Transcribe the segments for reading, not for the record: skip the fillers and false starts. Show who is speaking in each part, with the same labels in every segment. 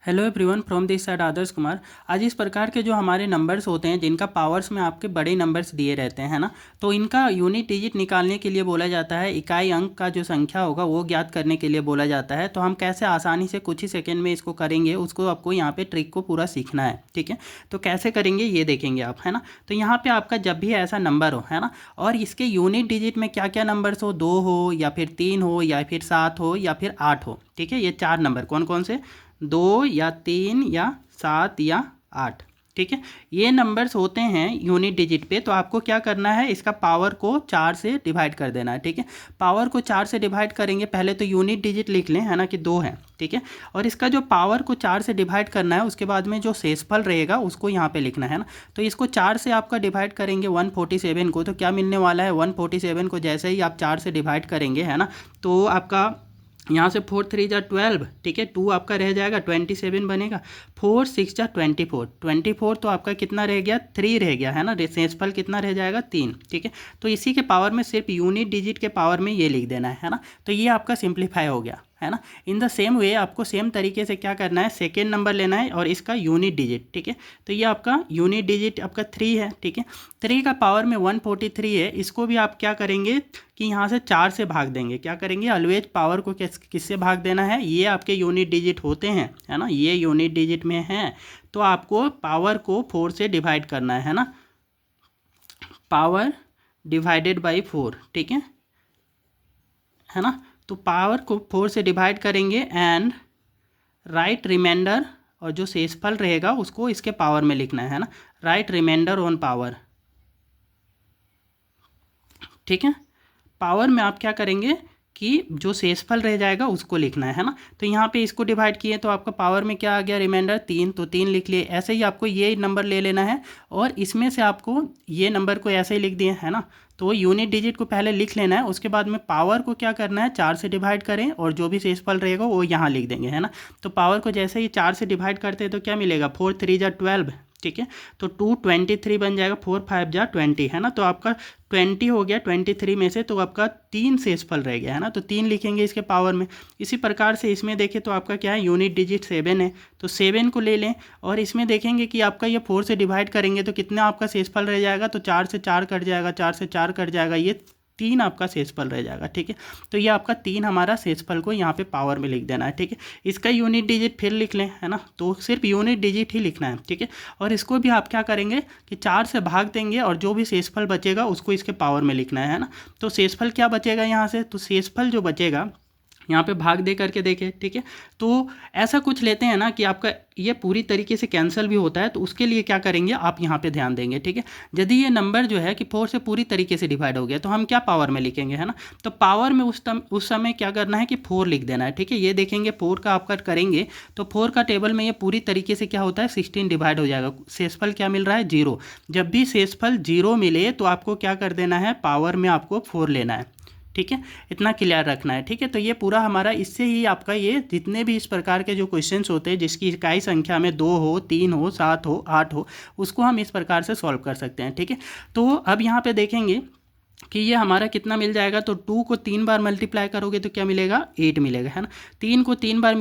Speaker 1: Hello everyone from this side Adarsh Kumar. आज इस प्रकार के जो हमारे नंबर्स होते हैं जिनका पावर्स में आपके बड़े नंबर्स दिए रहते हैं ना, तो इनका यूनिट डिजिट निकालने के लिए बोला जाता है, इकाई अंक का जो संख्या होगा वो ज्ञात करने के लिए बोला जाता है। तो हम कैसे आसानी से कुछ ही सेकंड में इसको करेंगे, उसको आपको यहाँ पे ट्रिक को पूरा सीखना है। ठीक है, तो कैसे करेंगे ये देखेंगे आप, है ना। तो यहाँ पे आपका जब भी ऐसा नंबर हो, है ना, और इसके यूनिट डिजिट में क्या क्या नंबर्स हो, 2 हो या फिर 3 हो या फिर 7 हो या फिर 8 हो। ठीक है, ये 4 नंबर कौन कौन से, 2 या 3 या 7 या 8। ठीक है, ये नंबर्स होते हैं यूनिट डिजिट पे। तो आपको क्या करना है, इसका पावर को 4 से डिवाइड कर देना है। ठीक है, पावर को 4 से डिवाइड करेंगे, पहले तो यूनिट डिजिट लिख लें, है ना, कि 2 है। ठीक है, और इसका जो पावर को 4 से डिवाइड करना है, उसके बाद में जो शेषफल रहेगा उसको यहाँ पे लिखना है ना। तो इसको 4 से आपका डिवाइड करेंगे 147 को, तो क्या मिलने वाला है, 147 को जैसे ही आप 4 से डिवाइड करेंगे, है ना, तो आपका यहाँ से 4 3 जा 12। ठीक है, 2 आपका रह जाएगा, 27 बनेगा। 4 6 जा 24, 24 तो आपका कितना रह गया, 3 रह गया, है ना। शेषफल कितना रह जाएगा, 3। ठीक है, तो इसी के पावर में सिर्फ यूनिट डिजिट के पावर में ये लिख देना है ना। तो ये आपका सिंप्लीफाई हो गया, है ना। इन द सेम वे आपको सेम तरीके से क्या करना है, सेकेंड नंबर लेना है और इसका यूनिट डिजिट। ठीक है, तो ये आपका यूनिट डिजिट आपका 3 है। ठीक है, 3 का पावर में 143 है। इसको भी आप क्या करेंगे कि यहाँ से 4 से भाग देंगे। क्या करेंगे, ऑलवेज पावर को किससे भाग देना है, ये आपके यूनिट डिजिट होते हैं, है ना, ये यूनिट डिजिट में है। तो आपको पावर को 4 से डिवाइड करना है ना, पावर डिवाइडेड बाई 4। ठीक है ना। तो पावर को 4 से डिवाइड करेंगे एंड राइट रिमाइंडर, और जो शेषफल रहेगा उसको इसके पावर में लिखना है ना, राइट रिमाइंडर ऑन पावर। ठीक है, पावर में आप क्या करेंगे कि जो शेषफल रह जाएगा उसको लिखना है ना। तो यहाँ पे इसको डिवाइड किए तो आपका पावर में क्या आ गया, रिमाइंडर 3, तो 3 लिख लिए। ऐसे ही आपको ये नंबर ले लेना है और इसमें से आपको ये नंबर को ऐसे ही लिख दिए, है ना। तो यूनिट डिजिट को पहले लिख लेना है, उसके बाद में पावर को क्या करना है, 4 से डिवाइड करें और जो भी शेषफल रहेगा वो यहाँ लिख देंगे, है ना। तो पावर को जैसे ही 4 से डिवाइड करते हैं तो क्या मिलेगा, 4 3 जा 12। ठीक है, तो 223 बन जाएगा, 4 5 जा 20, है ना। तो आपका 20 हो गया 23 में से, तो आपका 3 शेषफल रह गया, है ना। तो 3 लिखेंगे इसके पावर में। इसी प्रकार से इसमें देखें तो आपका क्या है, यूनिट डिजिट 7 है, तो 7 को ले लें और इसमें देखेंगे कि आपका ये 4 से डिवाइड करेंगे तो कितना आपका शेषफल रह जाएगा, तो 4 से 4 कट जाएगा, 4 से 4 कट जाएगा, ये 3 आपका शेषफल रह जाएगा। ठीक है, तो ये आपका 3 हमारा शेषफल को यहाँ पे पावर में लिख देना है। ठीक है, इसका यूनिट डिजिट फिर लिख लें, है ना, तो सिर्फ यूनिट डिजिट ही लिखना है। ठीक है, और इसको भी आप क्या करेंगे कि 4 से भाग देंगे और जो भी शेषफल बचेगा उसको इसके पावर में लिखना है ना। तो शेषफल क्या बचेगा यहाँ से, तो शेषफल जो बचेगा यहाँ पे भाग दे करके देखें। ठीक है, तो ऐसा कुछ लेते हैं ना कि आपका ये पूरी तरीके से कैंसिल भी होता है, तो उसके लिए क्या करेंगे आप यहाँ पे ध्यान देंगे। ठीक है, यदि ये नंबर जो है कि 4 से पूरी तरीके से डिवाइड हो गया तो हम क्या पावर में लिखेंगे, है ना। तो पावर में उस समय क्या करना है कि 4 लिख देना है। ठीक है, ये देखेंगे 4 का आपका करेंगे तो 4 का टेबल में ये पूरी तरीके से क्या होता है, 16 डिवाइड हो जाएगा। शेषफल क्या मिल रहा है, 0। जब भी शेषफल 0 मिले तो आपको क्या कर देना है, पावर में आपको 4 लेना है। ठीक है, इतना क्लियर रखना है। ठीक है, तो ये पूरा हमारा, इससे ही आपका ये जितने भी इस प्रकार के जो क्वेश्चंस होते हैं जिसकी इकाई संख्या में 2 हो, 3 हो, 7 हो, 8 हो, उसको हम इस प्रकार से सॉल्व कर सकते हैं। ठीक है, तो अब यहाँ पे देखेंगे कि ये हमारा कितना मिल जाएगा, तो 2 को 3 बार मल्टीप्लाई करोगे तो क्या मिलेगा, 8 मिलेगा, है ना। 3 को 3 बार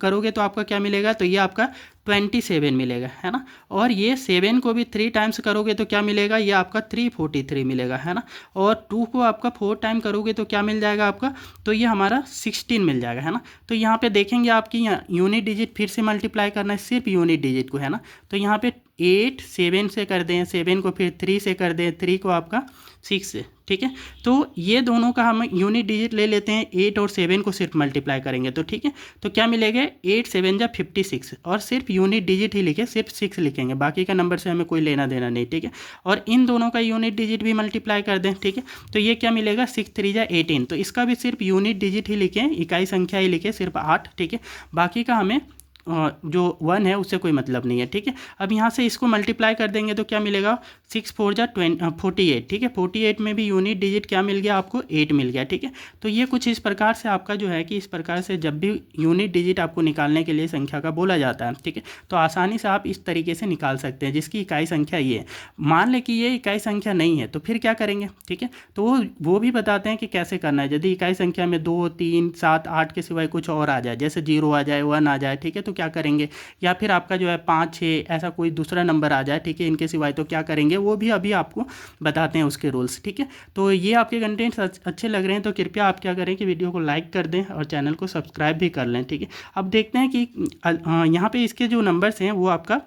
Speaker 1: करोगे तो आपका क्या मिलेगा, तो ये आपका 27 मिलेगा, है ना। और ये 7 को भी 3 टाइम्स करोगे तो क्या मिलेगा, ये आपका 343 मिलेगा, है ना। और 2 को आपका 4 टाइम करोगे तो क्या मिल जाएगा आपका, तो ये हमारा 16 मिल जाएगा, है ना। तो यहाँ पे देखेंगे आपकी यूनिट डिजिट फिर से मल्टीप्लाई करना है, सिर्फ यूनिट डिजिट को, है ना। तो यहाँ पे 8 7 से कर दें, 7 को फिर 3 से कर दें, 3 को आपका 6 से। ठीक है, तो ये दोनों का हम यूनिट डिजिट ले लेते हैं, 8 और 7 को सिर्फ मल्टीप्लाई करेंगे तो ठीक है, तो क्या मिलेगा, 8 7 जा 56, और सिर्फ यूनिट डिजिट ही लिखे, सिर्फ 6 लिखेंगे, बाकी का नंबर से हमें कोई लेना देना नहीं। ठीक है, और इन दोनों का यूनिट डिजिट भी मल्टीप्लाई कर दें। ठीक है, तो ये क्या मिलेगा, 6 3 जा 18, तो इसका भी सिर्फ यूनिट डिजिट ही लिखें, इकाई संख्या ही लिखें, सिर्फ 8। ठीक है, बाकी का हमें जो 1 है उससे कोई मतलब नहीं है। ठीक है, अब यहाँ से इसको मल्टीप्लाई कर देंगे तो क्या मिलेगा, 6 4 जा 48। ठीक है, 48 में भी यूनिट डिजिट क्या मिल गया आपको, 8 मिल गया। ठीक है, तो ये कुछ इस प्रकार से आपका जो है कि इस प्रकार से जब भी यूनिट डिजिट आपको निकालने के लिए संख्या का बोला जाता है, ठीक है, तो आसानी से आप इस तरीके से निकाल सकते हैं जिसकी इकाई संख्या ये है। मान लें कि ये इकाई संख्या नहीं है तो फिर क्या करेंगे, ठीक है, तो वो भी बताते हैं कि कैसे करना है। यदि इकाई संख्या में 2 3 7 8 के सिवाय कुछ और आ जाए, जैसे 0 आ जाए, 1 आ जाए, ठीक है, तो तो क्या करेंगे, या फिर आपका जो है 5 6 ऐसा कोई दूसरा नंबर आ जाए, ठीक है, इनके सिवाय तो क्या करेंगे वो भी अभी आपको बताते हैं उसके रूल्स, ठीक है। तो ये आपके कंटेंट्स अच्छे लग रहे हैं तो कृपया आप क्या करें कि वीडियो को लाइक कर दें और चैनल को सब्सक्राइब भी कर लें, ठीक है। अब देखते हैं कि यहाँ पे इसके जो नंबर्स हैं वो आपका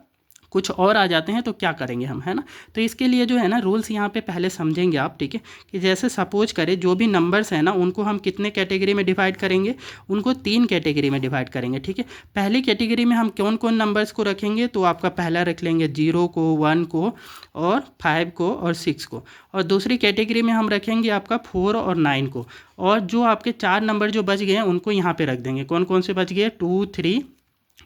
Speaker 1: कुछ और आ जाते हैं तो क्या करेंगे हम, है ना। तो इसके लिए जो है ना रूल्स यहाँ पे पहले समझेंगे आप, ठीक है, कि जैसे सपोज करें जो भी नंबर्स हैं ना उनको हम कितने कैटेगरी में डिवाइड करेंगे, उनको 3 कैटेगरी में डिवाइड करेंगे, ठीक है। पहली कैटेगरी में हम कौन कौन नंबर्स को रखेंगे, तो आपका पहला रख लेंगे 0 को, 1 को और 5 को और 6 को, और दूसरी कैटेगरी में हम रखेंगे आपका 4 और 9 को, और जो आपके 4 नंबर जो बच गए हैं उनको यहाँ पे रख देंगे। कौन कौन से बच गए, 2 3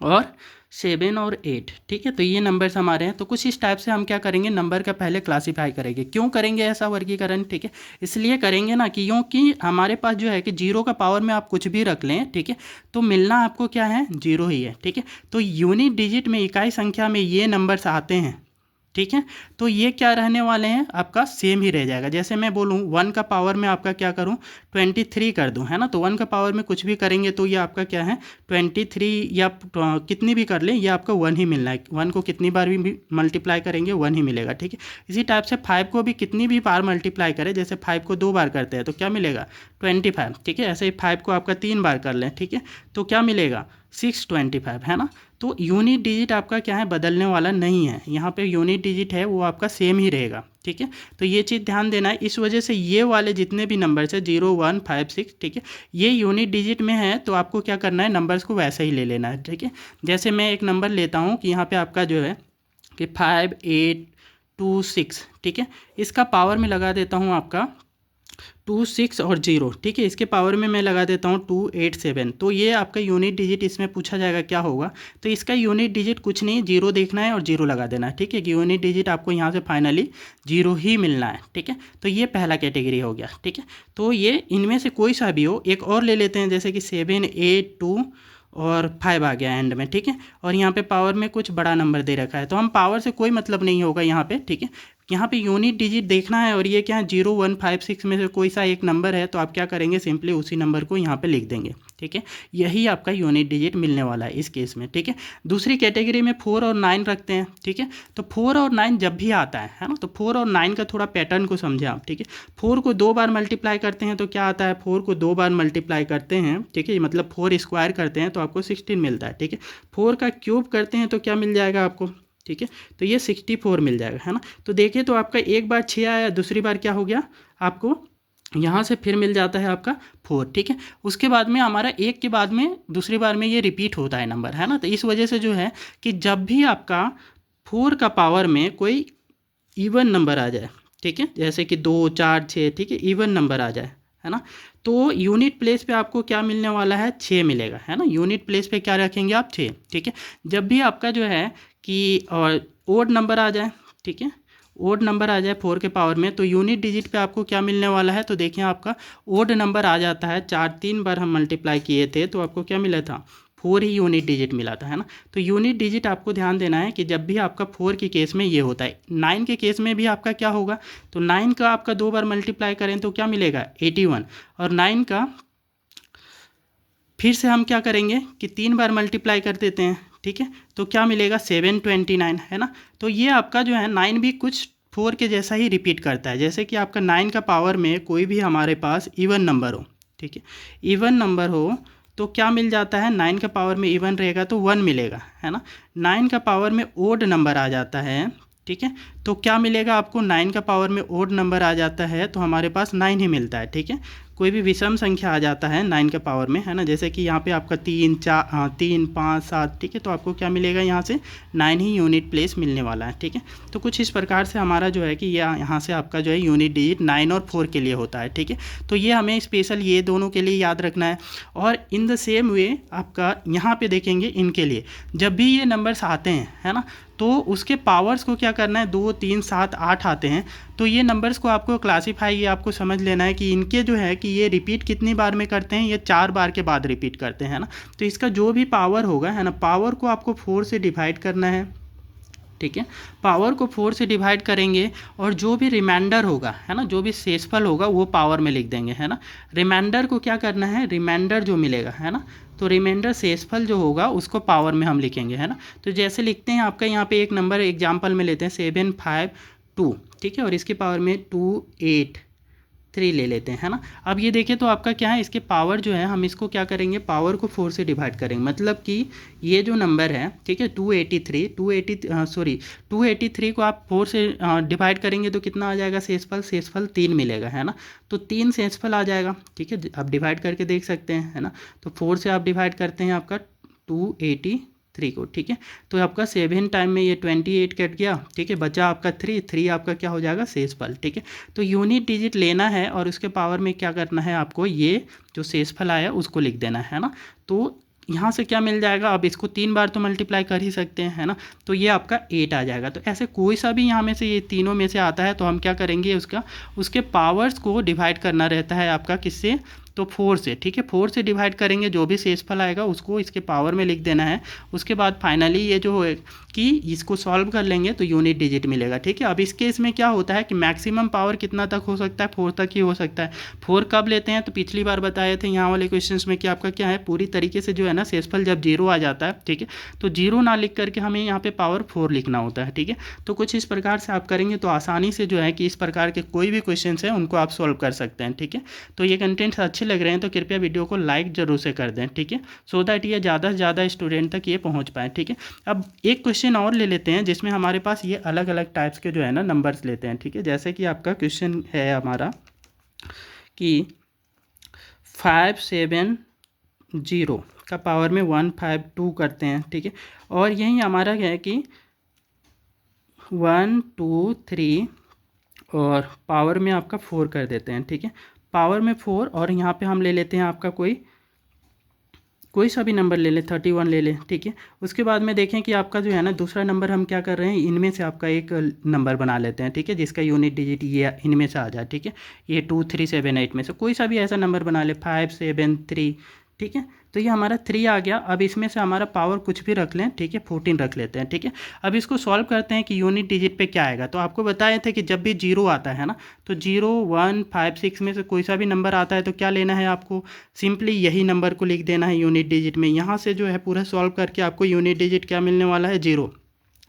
Speaker 1: और 7 और 8, ठीक है। तो ये नंबर्स हमारे हैं। तो कुछ इस टाइप से हम क्या करेंगे, नंबर का पहले क्लासीफाई करेंगे। क्यों करेंगे ऐसा वर्गीकरण, ठीक है, इसलिए करेंगे ना कि क्योंकि हमारे पास जो है कि 0 का पावर में आप कुछ भी रख लें, ठीक है, तो मिलना आपको क्या है, 0 ही है, ठीक है। तो यूनिट डिजिट में इकाई संख्या में ये नंबर्स आते हैं, ठीक है। तो ये क्या रहने वाले हैं, आपका सेम ही रह जाएगा। जैसे मैं बोलूँ 1 का पावर में आपका क्या करूँ, 23 कर दूँ, है ना। तो 1 का पावर में कुछ भी करेंगे तो ये आपका क्या है 23, या कितनी भी कर लें ये आपका 1 ही मिलना है। 1 को कितनी बार भी मल्टीप्लाई करेंगे 1 ही मिलेगा, ठीक है। इसी टाइप से 5 को भी कितनी भी बार मल्टीप्लाई करें, जैसे 5 को 2 बार करते हैं तो क्या मिलेगा 25, ठीक है। ऐसे ही 5 को आपका 3 बार कर लें, ठीक है, तो क्या मिलेगा 625, है ना। तो यूनिट डिजिट आपका क्या है, बदलने वाला नहीं है। यहाँ पे यूनिट डिजिट है वो आपका सेम ही रहेगा, ठीक है। तो ये चीज़ ध्यान देना है। इस वजह से ये वाले जितने भी नंबर्स है 0 1 5 6, ठीक है, ये यूनिट डिजिट में है तो आपको क्या करना है, नंबर्स को वैसे ही ले लेना है, ठीक है। जैसे मैं एक नंबर लेता हूँ कि यहाँ पे आपका जो है कि 5 8 2 6, ठीक है, इसका पावर में लगा देता हूँ आपका 2 6 और 0, ठीक है। इसके पावर में मैं लगा देता हूँ 2 8 7। तो ये आपका यूनिट डिजिट इसमें पूछा जाएगा क्या होगा, तो इसका यूनिट डिजिट कुछ नहीं, 0 देखना है और 0 लगा देना है, ठीक है। कि यूनिट डिजिट आपको यहाँ से फाइनली 0 ही मिलना है, ठीक है। तो ये पहला कैटेगरी हो गया, ठीक है। तो ये इनमें से कोई सा भी हो। एक और ले लेते हैं जैसे कि 7 8 2 और 5 आ गया एंड में, ठीक है। और यहाँ पे पावर में कुछ बड़ा नंबर दे रखा है तो हम पावर से कोई मतलब नहीं होगा यहाँ पे, ठीक है। यहाँ पे यूनिट डिजिट देखना है और ये क्या है 0 1 5 6 में से कोई सा एक नंबर है तो आप क्या करेंगे, सिंपली उसी नंबर को यहाँ पे लिख देंगे, ठीक है। यही आपका यूनिट डिजिट मिलने वाला है इस केस में, ठीक है। दूसरी कैटेगरी में 4 और 9 रखते हैं, ठीक है। तो 4 और 9 जब भी आता है ना, तो 4 और 9 का थोड़ा पैटर्न को समझें आप, ठीक है। 4 को 2 बार मल्टीप्लाई करते हैं तो क्या आता है, 4 को 2 बार मल्टीप्लाई करते हैं, ठीक है, मतलब 4 स्क्वायर करते हैं तो आपको 16 मिलता है, ठीक है। 4 का क्यूब करते हैं तो क्या मिल जाएगा आपको, ठीक है, तो ये 64 मिल जाएगा, है ना। तो देखिए तो आपका एक बार 6 आया, दूसरी बार क्या हो गया आपको यहाँ से फिर मिल जाता है आपका 4, ठीक है। उसके बाद में हमारा एक के बाद में दूसरी बार में ये रिपीट होता है नंबर, है ना। तो इस वजह से जो है कि जब भी आपका 4 का पावर में कोई इवन नंबर आ जाए, ठीक है, जैसे कि 2 4 6, ठीक है, इवन नंबर आ जाए, है ना, तो यूनिट प्लेस पे आपको क्या मिलने वाला है, 6 मिलेगा, है ना। यूनिट प्लेस पे क्या रखेंगे आप, 6, ठीक है। जब भी आपका जो है कि और ओड नंबर आ जाए, ठीक है, ओड नंबर आ जाए 4 के पावर में तो यूनिट डिजिट पे आपको क्या मिलने वाला है, तो देखिए आपका ओड नंबर आ जाता है। 4 3 बार हम मल्टीप्लाई किए थे तो आपको क्या मिला था, 4 ही यूनिट डिजिट मिला था, है ना। तो यूनिट डिजिट आपको ध्यान देना है कि जब भी आपका 4 के केस में ये होता है, 9 के केस में भी आपका क्या होगा, तो 9 का आपका 2 बार मल्टीप्लाई करें तो क्या मिलेगा 81, और 9 का फिर से हम क्या करेंगे कि 3 बार मल्टीप्लाई कर देते हैं, ठीक है, तो क्या मिलेगा 729, है ना। तो ये आपका जो है 9 भी कुछ 4 के जैसा ही रिपीट करता है। जैसे कि आपका 9 का पावर में कोई भी हमारे पास इवन नंबर हो, ठीक है, इवन नंबर हो तो क्या मिल जाता है, 9 का पावर में इवन रहेगा तो 1 मिलेगा, है ना। 9 का पावर में ओड नंबर आ जाता है, ठीक है, तो क्या मिलेगा आपको, 9 का पावर में ओड नंबर आ जाता है तो हमारे पास 9 ही मिलता है, ठीक है। कोई भी विषम संख्या आ जाता है 9 के पावर में, है ना, जैसे कि यहाँ पे आपका 3 4 3 5 7, ठीक है, तो आपको क्या मिलेगा यहाँ से 9 ही यूनिट प्लेस मिलने वाला है, ठीक है। तो कुछ इस प्रकार से हमारा जो है कि यहाँ से आपका जो है यूनिट डिजिट 9 और 4 के लिए होता है, ठीक है। तो ये हमें स्पेशल ये दोनों के लिए याद रखना है। और इन द सेम वे आपका यहाँ पे देखेंगे इनके लिए जब भी ये नंबर्स आते हैं, है ना, तो उसके पावर्स को क्या करना है, 2 3 7 8 आते हैं तो ये नंबर्स को आपको क्लासीफाई, ये आपको समझ लेना है कि इनके जो है कि ये रिपीट कितनी बार में करते हैं, ये 4 बार के बाद रिपीट करते हैं ना। तो इसका जो भी पावर होगा, है ना, पावर को आपको 4 से डिवाइड करना है, ठीक है। पावर को 4 से डिवाइड करेंगे और जो भी रिमाइंडर होगा है ना, जो भी शेषफल होगा वो पावर में लिख देंगे है ना। रिमाइंडर को क्या करना है, रिमाइंडर जो मिलेगा है ना, तो रिमाइंडर शेषफल जो होगा उसको पावर में हम लिखेंगे है ना। तो जैसे लिखते हैं आपका यहाँ पे एक नंबर एग्जाम्पल में लेते हैं 752, ठीक है, और इसके पावर में 283 ले लेते हैं है ना। अब ये देखें तो आपका क्या है, इसके पावर जो है हम इसको क्या करेंगे, पावर को 4 से डिवाइड करेंगे, मतलब कि ये जो नंबर है ठीक है 283 को आप 4 से डिवाइड करेंगे तो कितना आ जाएगा शेषफल 3 मिलेगा है ना। तो 3 शेषफल आ जाएगा, ठीक है, आप डिवाइड करके देख सकते हैं है ना। तो 4 से आप डिवाइड करते हैं आपका 283 को, ठीक है, तो आपका 7 टाइम में ये 28 कट गया, ठीक है, बचा आपका 3 आपका क्या हो जाएगा शेषफल, ठीक है। तो यूनिट डिजिट लेना है और उसके पावर में क्या करना है आपको, ये जो शेषफल आया उसको लिख देना है ना। तो यहाँ से क्या मिल जाएगा, अब इसको 3 बार तो मल्टीप्लाई कर ही सकते हैं है ना, तो ये आपका 8 आ जाएगा। तो ऐसे कोई सा भी यहाँ में से ये तीनों में से आता है तो हम क्या करेंगे, उसके पावर्स को डिवाइड करना रहता है आपका किससे, तो 4 से, ठीक है, 4 से डिवाइड करेंगे, जो भी शेषफल आएगा उसको इसके पावर में लिख देना है। उसके बाद फाइनली ये जो है कि इसको सॉल्व कर लेंगे तो यूनिट डिजिट मिलेगा, ठीक है। अब इस केस में क्या होता है कि मैक्सिमम पावर कितना तक हो सकता है, 4 तक ही हो सकता है। 4 कब लेते हैं, तो पिछली बार बताए थे यहाँ वाले क्वेश्चंस में कि आपका क्या है, पूरी तरीके से जो है ना शेषफल जब 0 आ जाता है, ठीक है, तो 0 ना लिख करके हमें यहाँ पे पावर 4 लिखना होता है, ठीक है। तो कुछ इस प्रकार से आप करेंगे तो आसानी से जो है कि इस प्रकार के कोई भी क्वेश्चन है उनको आप सॉल्व कर सकते हैं, ठीक है। तो ये कंटेंट्स अच्छे लग रहे हैं तो कृपया वीडियो को लाइक जरूर से कर दें, ठीक है, सो दैट ये ज़्यादा से ज़्यादा स्टूडेंट तक ये पहुँच पाए, ठीक है। अब एक क्वेश्चन और ले लेते हैं जिसमें हमारे पास ये अलग अलग टाइप्स के जो है ना नंबर्स लेते हैं, ठीक है। जैसे कि आपका क्वेश्चन है हमारा कि 570 का पावर में 152 करते हैं, ठीक है, और यही हमारा क्या है कि 1 2 3 और पावर में आपका 4 कर देते हैं, ठीक है, पावर में 4, और यहाँ पे हम ले लेते हैं आपका कोई सा भी नंबर ले लें, 31 ले लें, ठीक है। उसके बाद में देखें कि आपका जो है ना दूसरा नंबर हम क्या कर रहे हैं, इनमें से आपका एक नंबर बना लेते हैं, ठीक है, जिसका यूनिट डिजिट ये इनमें से आ जाए, ठीक है, ये 2378 में से कोई सा भी ऐसा नंबर बना ले, 573, ठीक है। तो ये हमारा 3 आ गया। अब इसमें से हमारा पावर कुछ भी रख लें, ठीक है, 14 रख लेते हैं, ठीक है। अब इसको सॉल्व करते हैं कि यूनिट डिजिट पे क्या आएगा। तो आपको बताए थे कि जब भी 0 आता है ना, तो 0 1 5 6 में से कोई सा भी नंबर आता है तो क्या लेना है आपको, सिंपली यही नंबर को लिख देना है यूनिट डिजिट में। यहाँ से जो है पूरा सॉल्व करके आपको यूनिट डिजिट क्या मिलने वाला है, 0,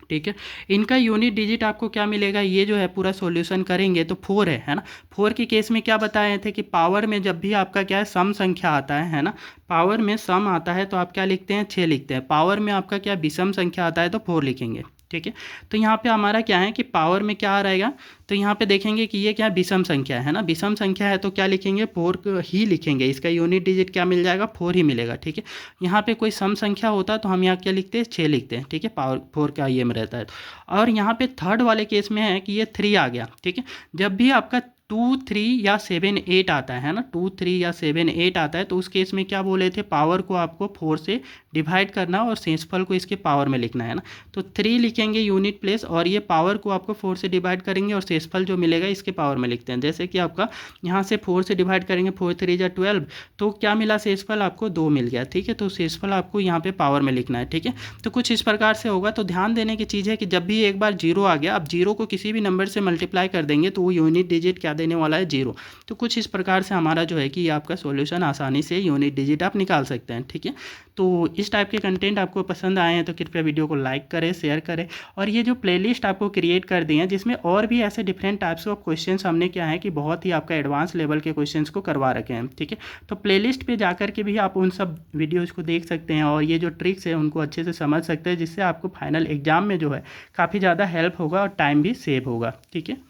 Speaker 1: ठीक है। इनका यूनिट डिजिट आपको क्या मिलेगा, ये जो है पूरा सॉल्यूशन करेंगे तो 4 है ना। 4 के केस में क्या बताए थे कि पावर में जब भी आपका क्या है सम संख्या आता है ना, पावर में सम आता है तो आप क्या लिखते हैं, 6 लिखते हैं। पावर में आपका क्या विषम संख्या आता है तो 4 लिखेंगे, ठीक है। तो यहाँ पे हमारा क्या है कि पावर में क्या आ रहेगा, तो यहाँ पे देखेंगे कि ये क्या विषम संख्या है ना, विषम संख्या है तो क्या लिखेंगे, 4 ही लिखेंगे। इसका यूनिट डिजिट क्या मिल जाएगा, 4 ही मिलेगा, ठीक है। यहाँ पे कोई सम संख्या होता तो हम यहाँ क्या लिखते हैं, 6 लिखते हैं, ठीक है, पावर 4 का ये में रहता है। और यहाँ पे थर्ड वाले केस में है कि ये 3 आ गया, ठीक है। जब भी आपका 2 3 या 7 8 आता है ना, 2 3 या 7 8 आता है तो उस केस में क्या बोले थे, पावर को आपको 4 से डिवाइड करना और शेषफल को इसके पावर में लिखना है ना। तो 3 लिखेंगे यूनिट प्लेस और ये पावर को आपको 4 से डिवाइड करेंगे और शेषफल जो मिलेगा इसके पावर में लिखते हैं। जैसे कि आपका यहाँ से 4 से डिवाइड करेंगे, 4 3 या 12, तो क्या मिला शेषफल आपको 2 मिल गया, ठीक है। तो शेषफल आपको यहाँ पे पावर में लिखना है, ठीक है। तो कुछ इस प्रकार से होगा। तो ध्यान देने की चीज़ है कि जब भी एक बार 0 आ गया, अब 0 को किसी भी नंबर से मल्टीप्लाई कर देंगे तो वो यूनिट डिजिट क्या देने वाला है, 0। तो कुछ इस प्रकार से हमारा जो है कि आपका सॉल्यूशन आसानी से यूनिट डिजिट आप निकाल सकते हैं, ठीक है। तो इस टाइप के कंटेंट आपको पसंद आए हैं तो कृपया वीडियो को लाइक करें, शेयर करें, और ये जो प्लेलिस्ट आपको क्रिएट कर दी है जिसमें और भी ऐसे डिफरेंट टाइप्स ऑफ क्वेश्चंस हमने क्या है कि बहुत ही आपका एडवांस लेवल के क्वेश्चंस को करवा रखे हैं, ठीक है। तो प्लेलिस्ट पे जाकर के भी आप उन सब वीडियोज़ को देख सकते हैं और ये जो ट्रिक्स है उनको अच्छे से समझ सकते हैं, जिससे आपको फाइनल एग्जाम में जो है काफ़ी ज़्यादा हेल्प होगा और टाइम भी सेव होगा, ठीक है।